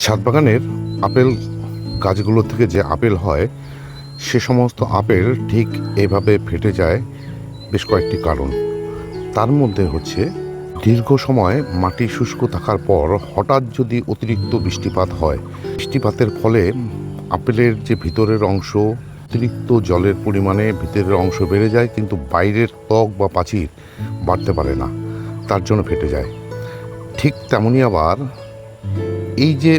ছাদ বাগানের আপেল গাছগুলো থেকে যে আপেল হয় সে সমস্ত আপেল ঠিক এভাবে ফেটে যায় বেশ কয়েকটি কারণ। তার মধ্যে হচ্ছে দীর্ঘ সময় মাটি শুষ্ক থাকার পর হঠাৎ যদি অতিরিক্ত বৃষ্টিপাত হয়, বৃষ্টিপাতের ফলে আপেলের যে ভিতরের অংশ অতিরিক্ত জলের পরিমাণে ভিতরের অংশ বেড়ে যায়, কিন্তু বাইরের ত্বক বা প্রাচীর বাড়তে পারে না, তার জন্য ফেটে যায়। ঠিক তেমনই আবার এই যে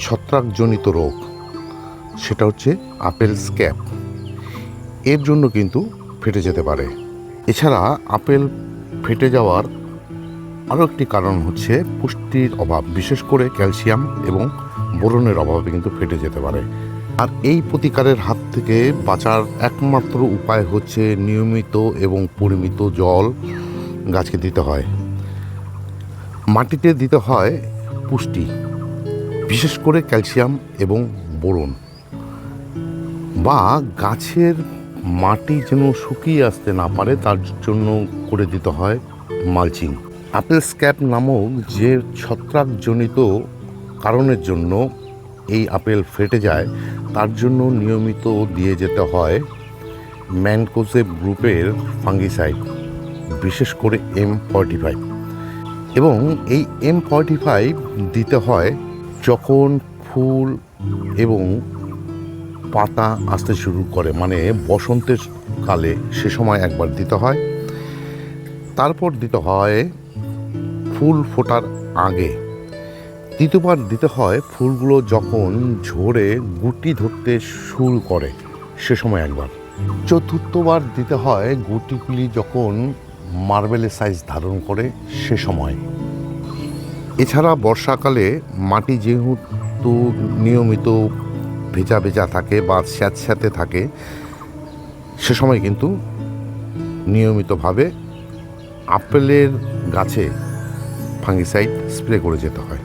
ছত্রাকজনিত রোগ, সেটা হচ্ছে আপেল স্ক্যাব, এর জন্য কিন্তু ফেটে যেতে পারে। এছাড়া আপেল ফেটে যাওয়ার আরও একটি কারণ হচ্ছে পুষ্টির অভাব, বিশেষ করে ক্যালসিয়াম এবং বোরনের অভাবে কিন্তু ফেটে যেতে পারে। আর এই প্রতিকারের হাত থেকে বাঁচার একমাত্র উপায় হচ্ছে নিয়মিত এবং পরিমিত জল গাছকে দিতে হয়। মাটিতে দিতে হয় পুষ্টি, বিশেষ করে ক্যালসিয়াম এবং বোরন, বা গাছের মাটি যেন শুকিয়ে আসতে না পারে তার জন্য করে দিতে হয় মালচিং। আপেল স্ক্যাব নামক যে ছত্রাকজনিত কারণের জন্য এই আপেল ফেটে যায়, তার জন্য নিয়মিত দিয়ে যেতে হয় ম্যানকোজেব গ্রুপের ফাঙ্গিসাইড, বিশেষ করে M45। এবং এই M45 দিতে হয় যখন ফুল এবং পাতা আসতে শুরু করে, মানে বসন্তের কালে, সে সময় একবার দিতে হয়। তারপর দিতে হয় ফুল ফোটার আগে। তৃতীয়বার দিতে হয় ফুলগুলো যখন ঝরে গুটি ধরতে শুরু করে, সে সময় একবার। চতুর্থবার দিতে হয় গুটিগুলি যখন মার্বেলের সাইজ ধারণ করে, সে সময়। এছাড়া বর্ষাকালে মাটি যেহেতু নিয়মিত ভেজা ভেজা থাকে বা স্যাঁতস্যাঁতে থাকে, সে সময় কিন্তু নিয়মিতভাবে আপেলের গাছে ফাঙ্গিসাইড স্প্রে করে যেতে হয়।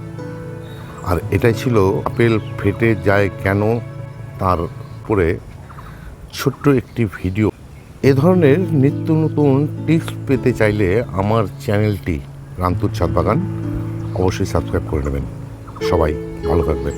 আর এটাই ছিল আপেল ফেটে যায় কেন, তার উপরে ছোট্ট একটি ভিডিও। এ ধরনের নিত্য নতুন টিপস পেতে চাইলে আমার চ্যানেলটি রান্তুর ছাদ বাগান অবশ্যই সাবস্ক্রাইব করে নেবেন। সবাই ভালো থাকবেন।